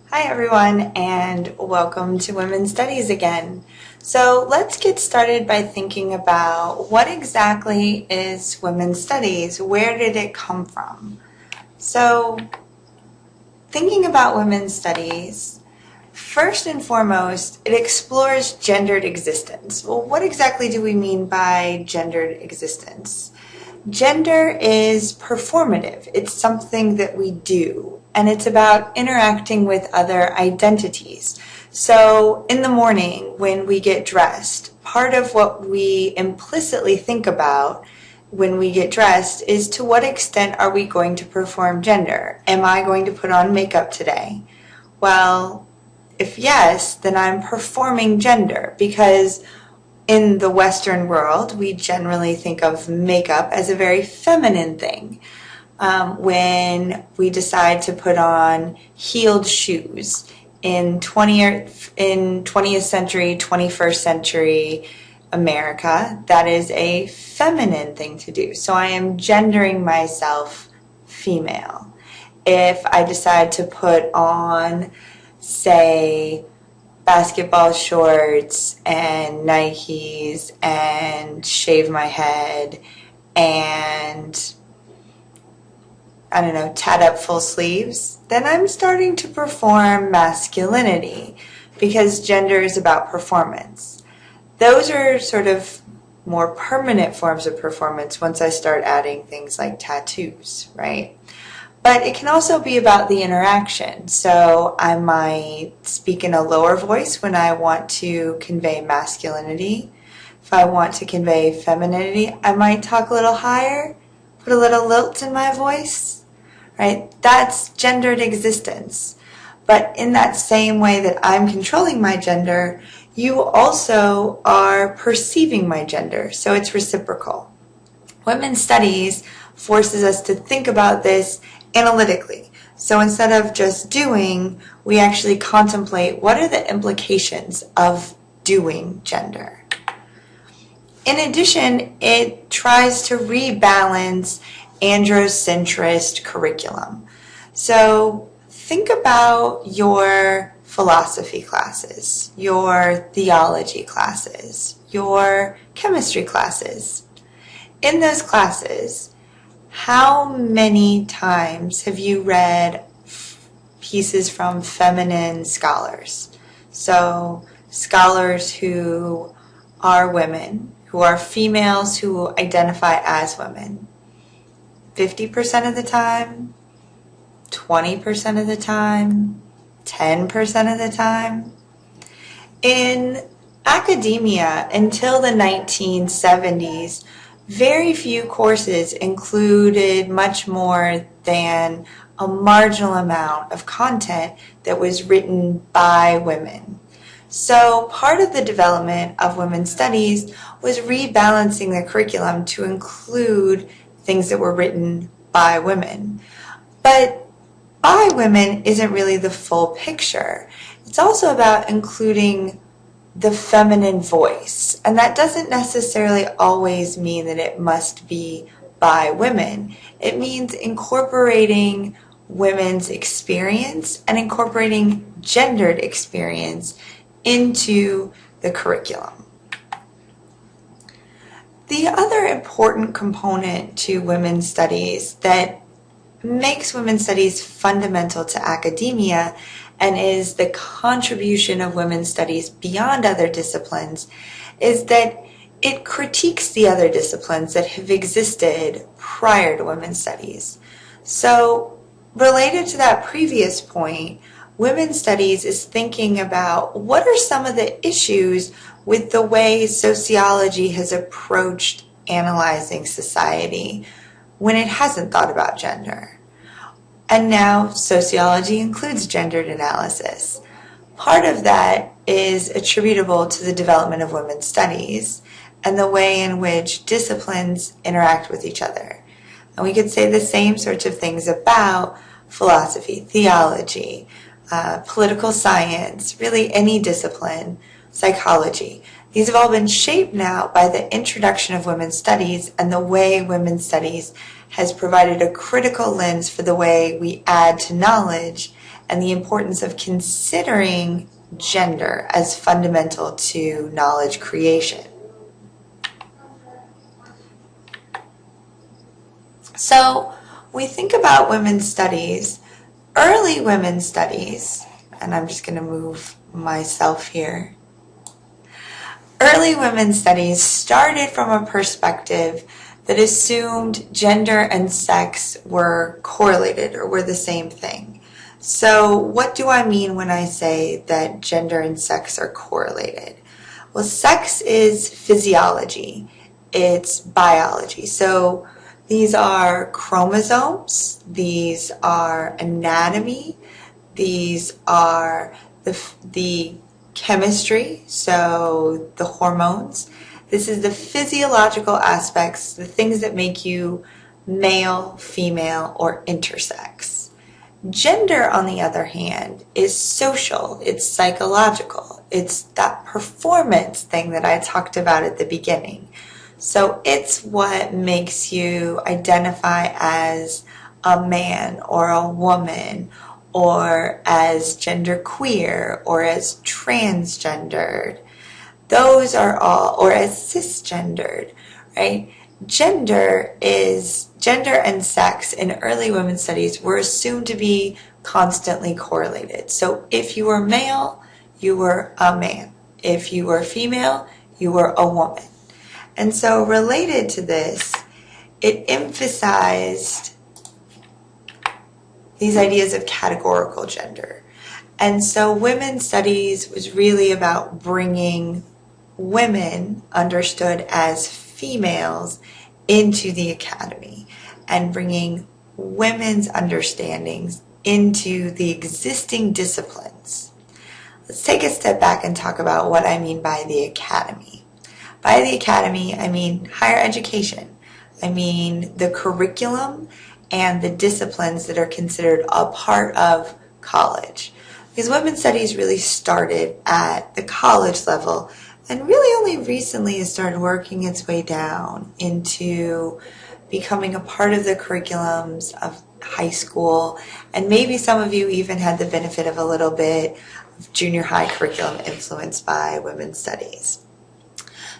Hi everyone, and welcome to Women's Studies again. So let's get started by thinking about what exactly is Women's Studies? Where did it come from? So thinking about Women's Studies, first and foremost, it explores gendered existence. Well, what exactly do we mean by gendered existence? Gender is performative. It's something that we do, and it's about interacting with other identities. So in the morning when we get dressed, part of what we implicitly think about when we get dressed is to what extent are we going to perform gender? Am I going to put on makeup today? Well, if yes, then I'm performing gender because in the Western world, we generally think of makeup as a very feminine thing. When we decide to put on heeled shoes in 20th century, 21st century America, that is a feminine thing to do. So I am gendering myself female. If I decide to put on, say, basketball shorts and Nikes and shave my head and, I don't know, tat up full sleeves, then I'm starting to perform masculinity because gender is about performance. Those are sort of more permanent forms of performance once I start adding things like tattoos, right? But it can also be about the interaction. So I might speak in a lower voice when I want to convey masculinity. If I want to convey femininity, I might talk a little higher, put a little lilt in my voice, right? That's gendered existence. But in that same way that I'm controlling my gender, you also are perceiving my gender. So it's reciprocal. Women's Studies forces us to think about this analytically. So instead of just doing, we actually contemplate what are the implications of doing gender. In addition, it tries to rebalance androcentrist curriculum. So think about your philosophy classes, your theology classes, your chemistry classes. In those classes, how many times have you read pieces from feminine scholars? So scholars who are women, who are females who identify as women. 50% of the time, 20% of the time, 10% of the time. In academia, until the 1970s, very few courses included much more than a marginal amount of content that was written by women. So part of the development of women's studies was rebalancing the curriculum to include things that were written by women. But by women isn't really the full picture. It's also about including the feminine voice. And that doesn't necessarily always mean that it must be by women. It means incorporating women's experience and incorporating gendered experience into the curriculum. The other important component to women's studies that makes women's studies fundamental to academia and is the contribution of women's studies beyond other disciplines is that it critiques the other disciplines that have existed prior to women's studies. So related to that previous point, women's studies is thinking about what are some of the issues with the way sociology has approached analyzing society when it hasn't thought about gender. And now sociology includes gendered analysis. Part of that is attributable to the development of women's studies and the way in which disciplines interact with each other. And we could say the same sorts of things about philosophy, theology, political science, really any discipline, psychology. These have all been shaped now by the introduction of women's studies and the way women's studies has provided a critical lens for the way we add to knowledge and the importance of considering gender as fundamental to knowledge creation. So we think about women's studies, early women's studies, and I'm just going to move myself here. Early women's studies started from a perspective that assumed gender and sex were correlated or were the same thing. So what do I mean when I say that gender and sex are correlated? Well, sex is physiology. It's biology. So these are chromosomes. These are anatomy. These are the chemistry, so the hormones. This is the physiological aspects, the things that make you male, female, or intersex. Gender, on the other hand, is social, it's psychological. It's that performance thing that I talked about at the beginning. So it's what makes you identify as a man or a woman, or as genderqueer, or as transgendered. Those are all, or as cisgendered, right? Gender and sex in early women's studies were assumed to be constantly correlated. So if you were male, you were a man. If you were female, you were a woman. And so related to this, it emphasized these ideas of categorical gender. And so women's studies was really about bringing women understood as females into the academy and bringing women's understandings into the existing disciplines. Let's take a step back and talk about what I mean by the academy. By the academy, I mean higher education. I mean the curriculum and the disciplines that are considered a part of college. Because women's studies really started at the college level and really only recently has started working its way down into becoming a part of the curriculums of high school. And maybe some of you even had the benefit of a little bit of junior high curriculum influenced by women's studies.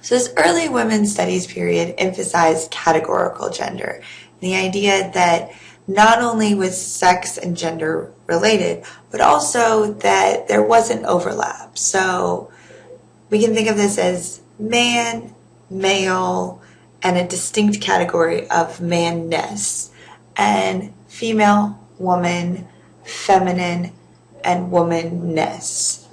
So this early women's studies period emphasized categorical gender. The idea that not only was sex and gender related, but also that there was an overlap. So we can think of this as man, male, and a distinct category of manness, and female, woman, feminine, and womanness.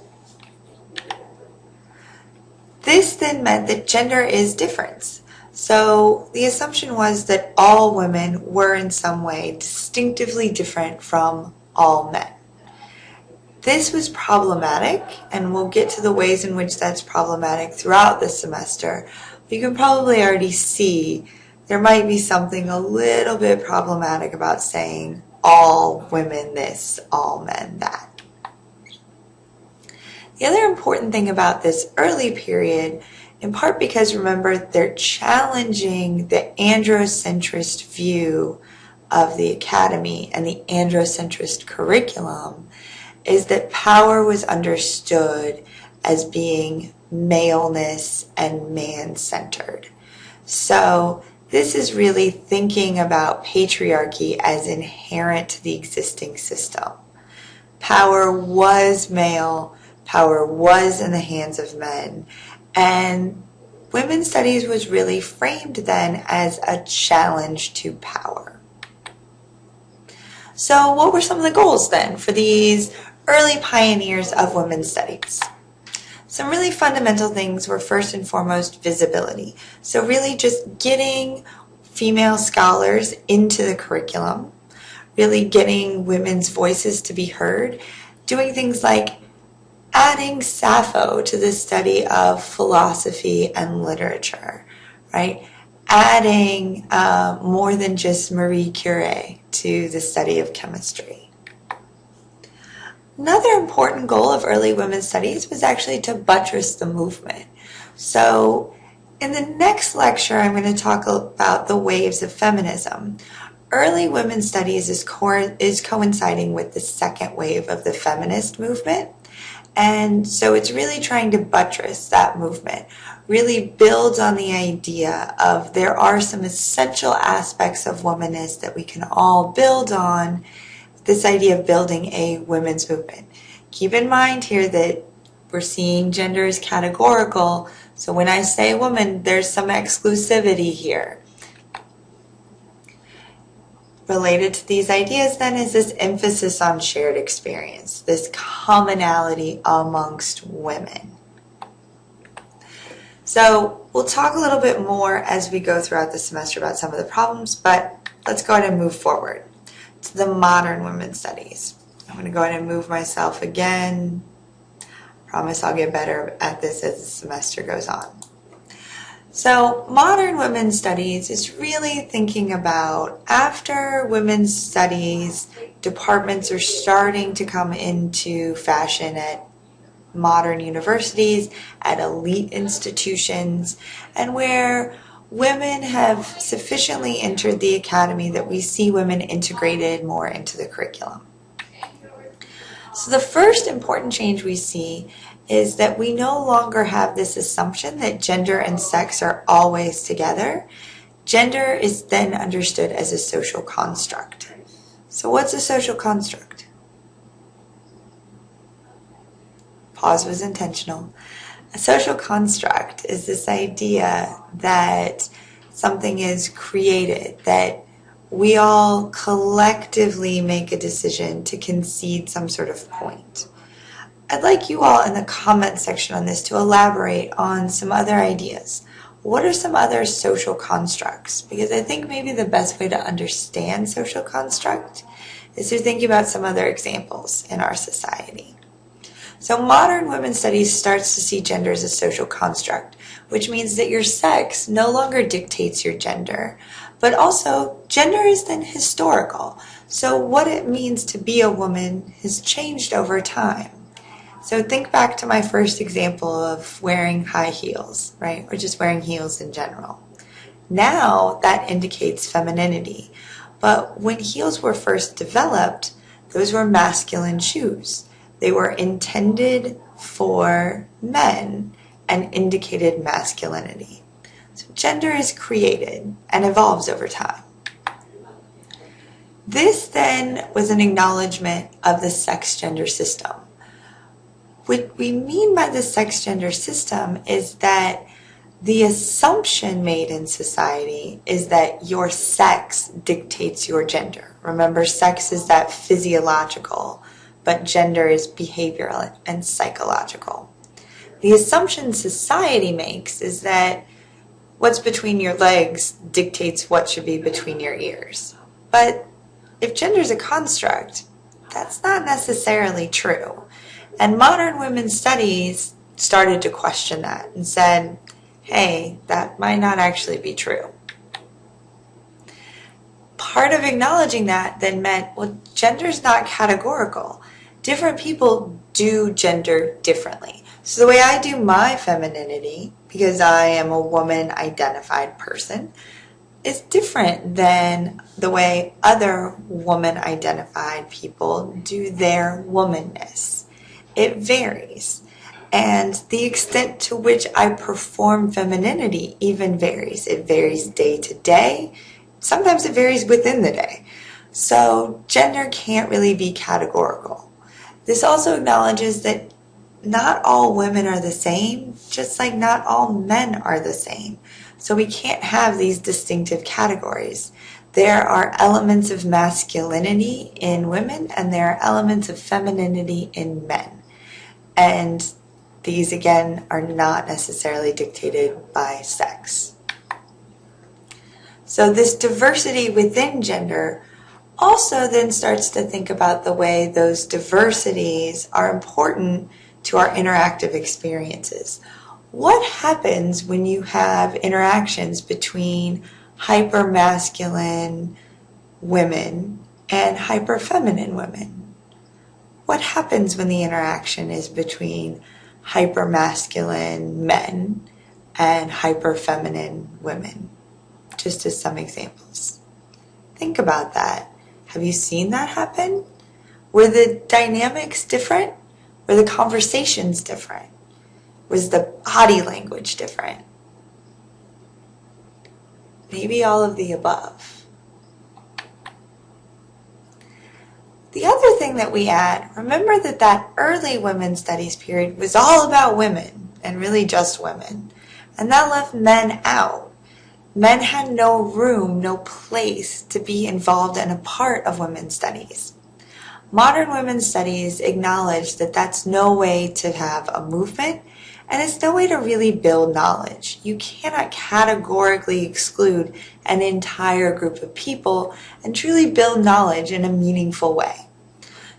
This then meant that gender is difference. So the assumption was that all women were in some way distinctively different from all men. This was problematic, and we'll get to the ways in which that's problematic throughout the semester. But you can probably already see there might be something a little bit problematic about saying all women this, all men that. The other important thing about this early period, in part because, remember, they're challenging the androcentrist view of the academy and the androcentrist curriculum, is that power was understood as being maleness and man-centered. So this is really thinking about patriarchy as inherent to the existing system. Power was male, power was in the hands of men, and women's studies was really framed then as a challenge to power. So what were some of the goals then for these early pioneers of women's studies? Some really fundamental things were first and foremost visibility. So really just getting female scholars into the curriculum, really getting women's voices to be heard, doing things like adding Sappho to the study of philosophy and literature, right? Adding more than just Marie Curie to the study of chemistry. Another important goal of early women's studies was actually to buttress the movement. So in the next lecture, I'm going to talk about the waves of feminism. early women's studies is coinciding with the second wave of the feminist movement. And so it's really trying to buttress that movement, really builds on the idea of there are some essential aspects of womanness that we can all build on, this idea of building a women's movement. Keep in mind here that we're seeing gender as categorical, so when I say woman, there's some exclusivity here. Related to these ideas then is this emphasis on shared experience, this commonality amongst women. So we'll talk a little bit more as we go throughout the semester about some of the problems, but let's go ahead and move forward to the modern women's studies. I'm going to go ahead and move myself again. Promise I'll get better at this as the semester goes on. So modern women's studies is really thinking about after women's studies, departments are starting to come into fashion at modern universities, at elite institutions, and where women have sufficiently entered the academy that we see women integrated more into the curriculum. So the first important change we see is that we no longer have this assumption that gender and sex are always together. Gender is then understood as a social construct. So what's a social construct? Pause was intentional. A social construct is this idea that something is created, that we all collectively make a decision to concede some sort of point. I'd like you all in the comment section on this to elaborate on some other ideas. What are some other social constructs? Because I think maybe the best way to understand social construct is to think about some other examples in our society. So modern women's studies starts to see gender as a social construct, which means that your sex no longer dictates your gender, but also gender is then historical. So what it means to be a woman has changed over time. So think back to my first example of wearing high heels, right? Or just wearing heels in general. Now that indicates femininity. But when heels were first developed, those were masculine shoes. They were intended for men and indicated masculinity. So gender is created and evolves over time. This then was an acknowledgement of the sex-gender system. What we mean by the sex-gender system is that the assumption made in society is that your sex dictates your gender. Remember, sex is that physiological, but gender is behavioral and psychological. The assumption society makes is that what's between your legs dictates what should be between your ears. But if gender is a construct, that's not necessarily true. And modern women's studies started to question that and said, hey, that might not actually be true. Part of acknowledging that then meant, well, gender's not categorical. Different people do gender differently. So the way I do my femininity, because I am a woman-identified person, is different than the way other woman-identified people do their womanness. It varies. And the extent to which I perform femininity even varies. It varies day to day. Sometimes it varies within the day. So gender can't really be categorical. This also acknowledges that not all women are the same, just like not all men are the same. So we can't have these distinctive categories. There are elements of masculinity in women and there are elements of femininity in men. And these, again, are not necessarily dictated by sex. So this diversity within gender also then starts to think about the way those diversities are important to our interactive experiences. What happens when you have interactions between hyper-masculine women and hyper-feminine women? What happens when the interaction is between hyper-masculine men and hyper-feminine women? Just as some examples. Think about that. Have you seen that happen? Were the dynamics different? Were the conversations different? Was the body language different? Maybe all of the above. The other thing that we add, remember that early women's studies period was all about women, and really just women. And that left men out. Men had no room, no place to be involved and a part of women's studies. Modern women's studies acknowledge that that's no way to have a movement, and it's no way to really build knowledge. You cannot categorically exclude an entire group of people and truly build knowledge in a meaningful way.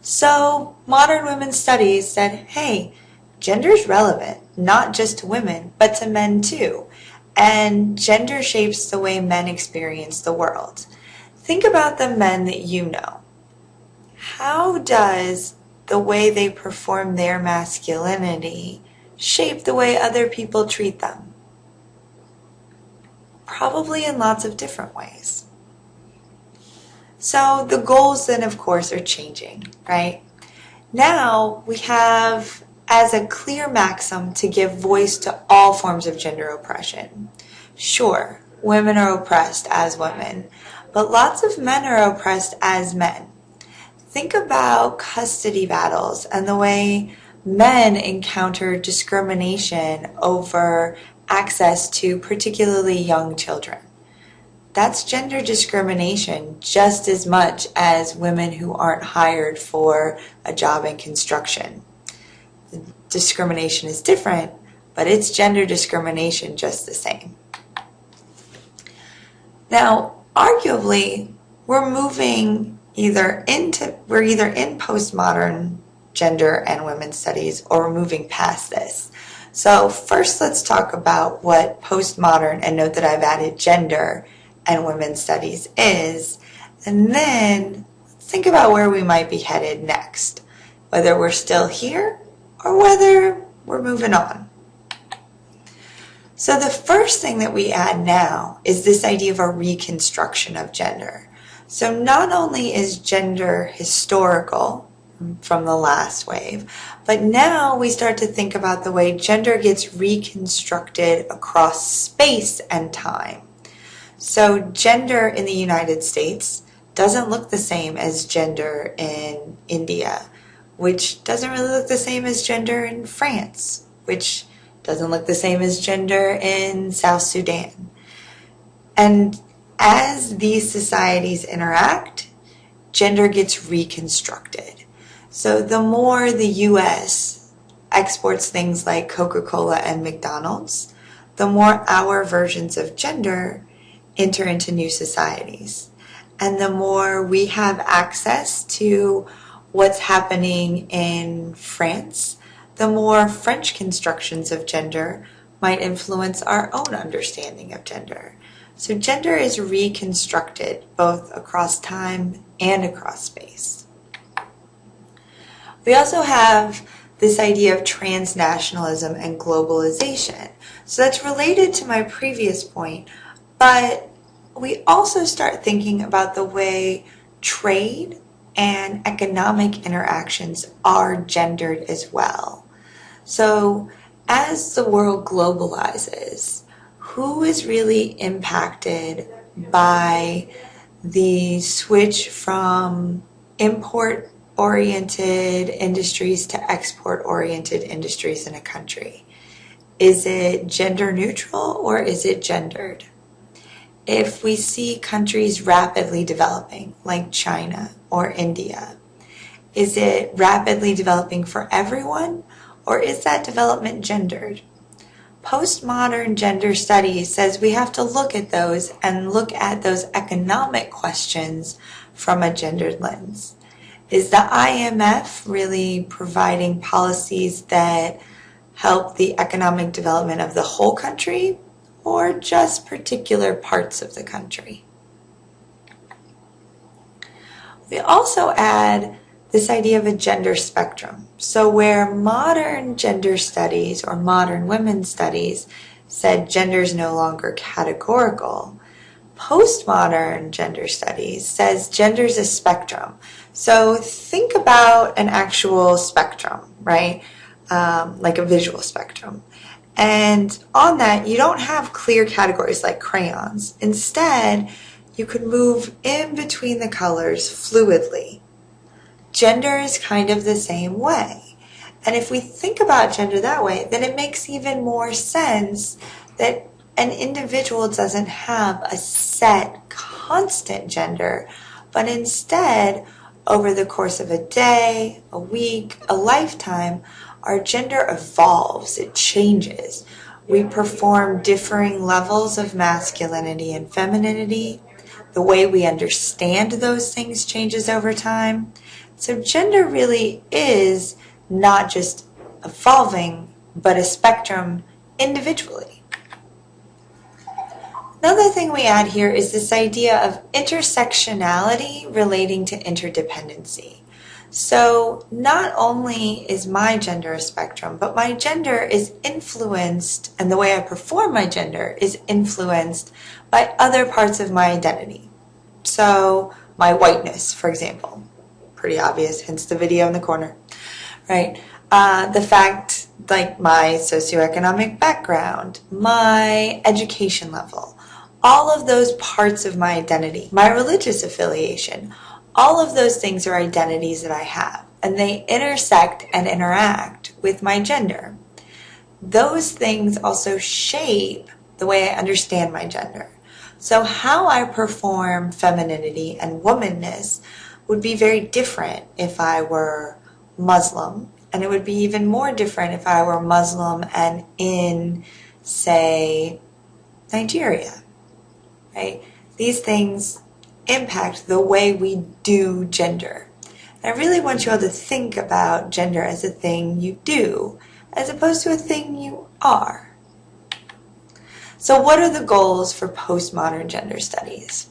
So modern women's studies said, hey, gender is relevant, not just to women, but to men too. And gender shapes the way men experience the world. Think about the men that you know. How does the way they perform their masculinity shape the way other people treat them? Probably in lots of different ways. So the goals then, of course, are changing, right? Now we have as a clear maxim to give voice to all forms of gender oppression. Sure, women are oppressed as women, but lots of men are oppressed as men. Think about custody battles and the way men encounter discrimination over access to particularly young children. That's gender discrimination just as much as women who aren't hired for a job in construction. The discrimination is different, but it's gender discrimination just the same. Now, arguably, we're either in postmodern gender and women's studies, or we're moving past this. So first, let's talk about what postmodern, and note that I've added gender and women's studies is, and then think about where we might be headed next, whether we're still here or whether we're moving on. So the first thing that we add now is this idea of a reconstruction of gender. So not only is gender historical from the last wave, but now we start to think about the way gender gets reconstructed across space and time. So gender in the United States doesn't look the same as gender in India, which doesn't really look the same as gender in France, which doesn't look the same as gender in South Sudan. And as these societies interact, gender gets reconstructed. So the more the US exports things like Coca-Cola and McDonald's, the more our versions of gender enter into new societies. And the more we have access to what's happening in France, the more French constructions of gender might influence our own understanding of gender. So gender is reconstructed both across time and across space. We also have this idea of transnationalism and globalization. So that's related to my previous point, but we also start thinking about the way trade and economic interactions are gendered as well. So as the world globalizes, who is really impacted by the switch from import-oriented industries to export-oriented industries in a country? Is it gender neutral or is it gendered? If we see countries rapidly developing, like China or India, is it rapidly developing for everyone, or is that development gendered? Postmodern gender studies says we have to look at those and look at those economic questions from a gendered lens. Is the IMF really providing policies that help the economic development of the whole country, or just particular parts of the country? We also add this idea of a gender spectrum. So where modern gender studies or modern women's studies said gender is no longer categorical, Postmodern gender studies says gender is a spectrum. So think about an actual spectrum, right? Like a visual spectrum. And on that, you don't have clear categories like crayons. Instead, you could move in between the colors fluidly. Gender is kind of the same way. And if we think about gender that way, then it makes even more sense that an individual doesn't have a set, constant gender, but instead, over the course of a day, a week, a lifetime, our gender evolves, it changes. We perform differing levels of masculinity and femininity. The way we understand those things changes over time. So gender really is not just evolving, but a spectrum individually. Another thing we add here is this idea of intersectionality relating to interdependency. So not only is my gender a spectrum, but my gender is influenced, and the way I perform my gender is influenced by other parts of my identity. So my whiteness, for example, pretty obvious, hence the video in the corner, right? The fact, like my socioeconomic background, my education level, all of those parts of my identity, my religious affiliation, all of those things are identities that I have, and they intersect and interact with my gender. Those things also shape the way I understand my gender. So how I perform femininity and womanness would be very different if I were Muslim, and it would be even more different if I were Muslim and in, say, Nigeria, right? These things impact the way we do gender. And I really want you all to think about gender as a thing you do, as opposed to a thing you are. So what are the goals for postmodern gender studies?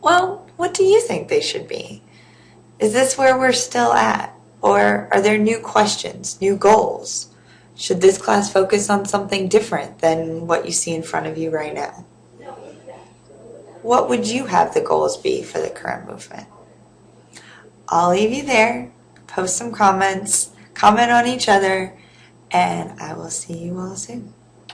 Well, what do you think they should be? Is this where we're still at? Or are there new questions, new goals? Should this class focus on something different than what you see in front of you right now? What would you have the goals be for the current movement? I'll leave you there. Post some comments, comment on each other, and I will see you all soon.